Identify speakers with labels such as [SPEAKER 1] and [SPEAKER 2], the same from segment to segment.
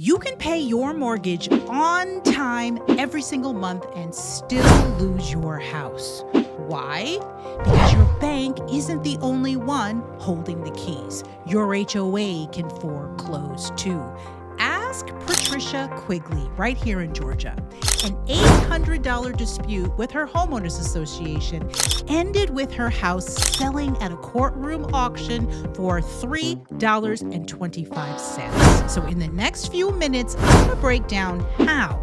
[SPEAKER 1] You can pay your mortgage on time every single month and still lose your house. Why? Because your bank isn't the only one holding the keys. Your HOA can foreclose too. Ask Patricia Quigley right here in Georgia. An $800 dispute with her homeowners association ended with her house selling at a courtroom auction for $3.25. So in the next few minutes, I'm going to break down how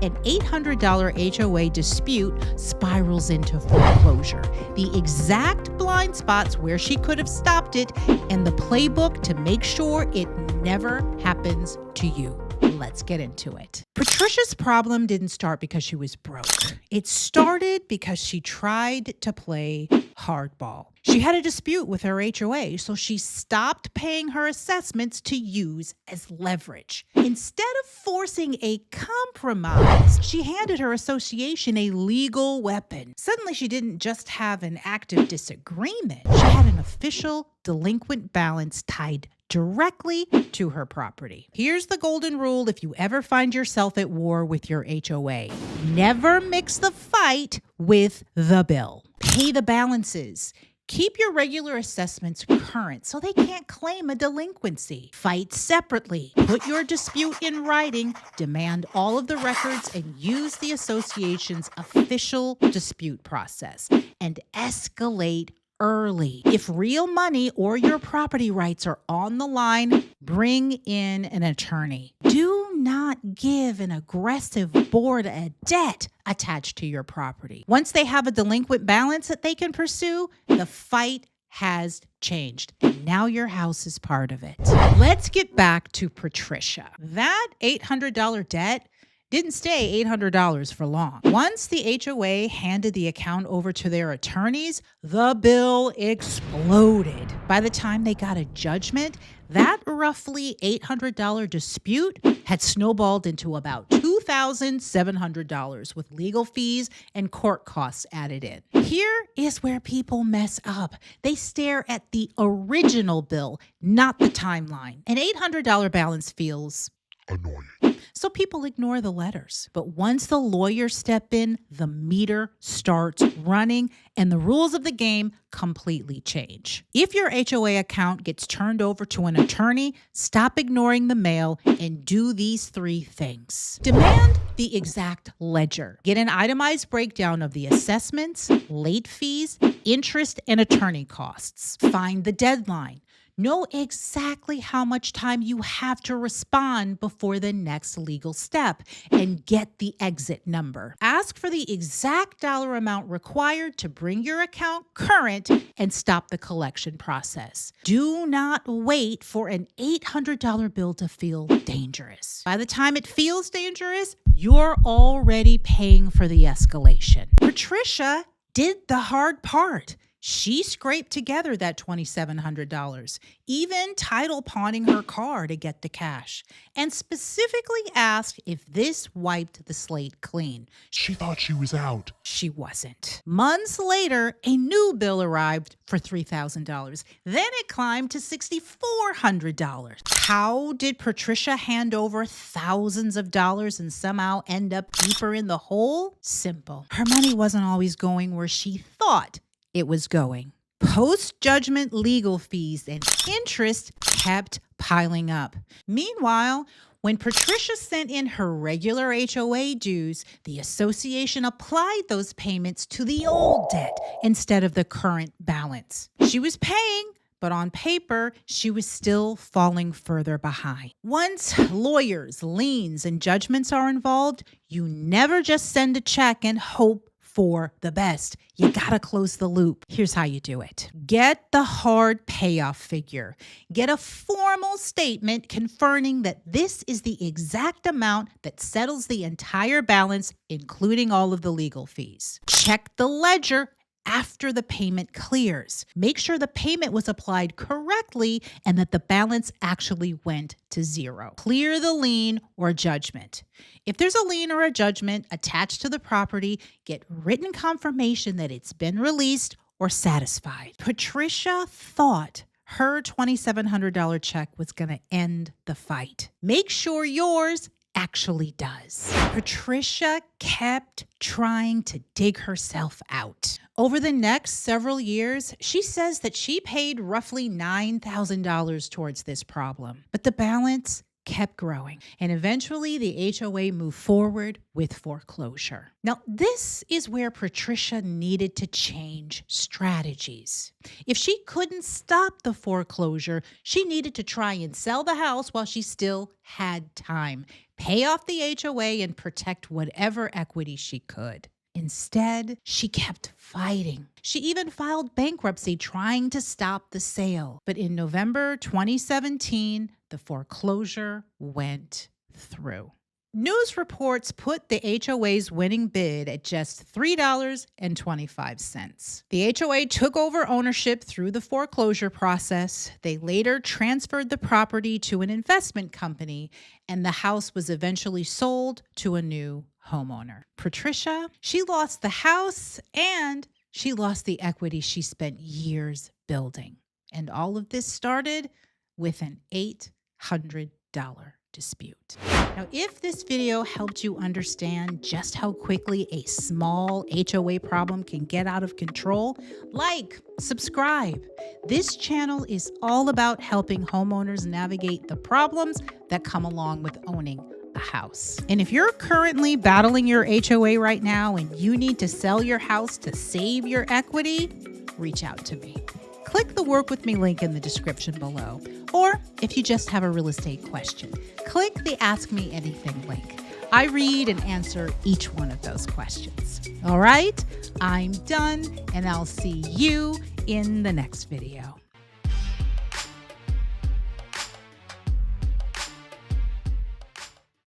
[SPEAKER 1] an $800 HOA dispute spirals into foreclosure, the exact blind spots where she could have stopped it, and the playbook to make sure it never happens to you. Let's get into it. Patricia's problem didn't start because she was broke. It started because she tried to play hardball. She had a dispute with her HOA, so she stopped paying her assessments to use as leverage. Instead of forcing a compromise, she handed her association a legal weapon. Suddenly, she didn't just have an active disagreement. She had an official delinquent balance tied directly to her property. Here's the golden rule if you ever find yourself at war with your HOA. Never mix the fight with the bill. Pay the balances. Keep your regular assessments current so they can't claim a delinquency. Fight separately. Put your dispute in writing, demand all of the records, and use the association's official dispute process. And escalate early. If real money or your property rights are on the line, bring in an attorney. Do not give an aggressive board of debt attached to your property. Once they have a delinquent balance that they can pursue, the fight has changed, and now your house is part of it. Let's get back to Patricia. That $800 debt didn't stay $800 for long. Once the HOA handed the account over to their attorneys, the bill exploded. By the time they got a judgment, that roughly $800 dispute had snowballed into about $2,700 with legal fees and court costs added in. Here is where people mess up. They stare at the original bill, not the timeline. An $800 balance feels
[SPEAKER 2] annoying.
[SPEAKER 1] So people ignore the letters. But once the lawyers step in, the meter starts running and the rules of the game completely change. If your HOA account gets turned over to an attorney, stop ignoring the mail and do these 3 things. Demand the exact ledger. Get an itemized breakdown of the assessments, late fees, interest, and attorney costs. Find the deadline. Know exactly how much time you have to respond before the next legal step and get the exit number. Ask for the exact dollar amount required to bring your account current and stop the collection process. Do not wait for an $800 bill to feel dangerous. By the time it feels dangerous, you're already paying for the escalation. Patricia did the hard part. She scraped together that $2,700, even title pawning her car to get the cash, and specifically asked if this wiped the slate clean.
[SPEAKER 2] She thought she was out.
[SPEAKER 1] She wasn't. Months later, a new bill arrived for $3,000. Then it climbed to $6,400. How did Patricia hand over thousands of dollars and somehow end up deeper in the hole? Simple. Her money wasn't always going where she thought it was going. Post-judgment legal fees and interest kept piling up. Meanwhile, when Patricia sent in her regular HOA dues, the association applied those payments to the old debt instead of the current balance. She was paying, but on paper, she was still falling further behind. Once lawyers, liens, and judgments are involved, you never just send a check and hope for the best. You gotta close the loop. Here's how you do it. Get the hard payoff figure. Get a formal statement confirming that this is the exact amount that settles the entire balance, including all of the legal fees. Check the ledger after the payment clears. Make sure the payment was applied correctly and that the balance actually went to zero. Clear the lien or judgment. If there's a lien or a judgment attached to the property, get written confirmation that it's been released or satisfied. Patricia thought her $2,700 check was going to end the fight. Make sure yours actually does. Patricia kept trying to dig herself out. Over the next several years, she says that she paid roughly $9,000 towards this problem, but the balance kept growing, and eventually the HOA moved forward with foreclosure. Now, this is where Patricia needed to change strategies. If she couldn't stop the foreclosure, she needed to try and sell the house while she still had time, pay off the HOA, and protect whatever equity she could. Instead, she kept fighting. She even filed bankruptcy trying to stop the sale. But in November 2017, the foreclosure went through. News reports put the HOA's winning bid at just $3.25. The HOA took over ownership through the foreclosure process. They later transferred the property to an investment company, and the house was eventually sold to a new homeowner. Patricia, she lost the house and she lost the equity she spent years building. And all of this started with an $800 dispute. Now, if this video helped you understand just how quickly a small HOA problem can get out of control, like, subscribe. This channel is all about helping homeowners navigate the problems that come along with owning a house. And if you're currently battling your HOA right now and you need to sell your house to save your equity, reach out to me. Click the Work With Me link in the description below. Or if you just have a real estate question, click the Ask Me Anything link. I read and answer each one of those questions. All right, I'm done, and I'll see you in the next video.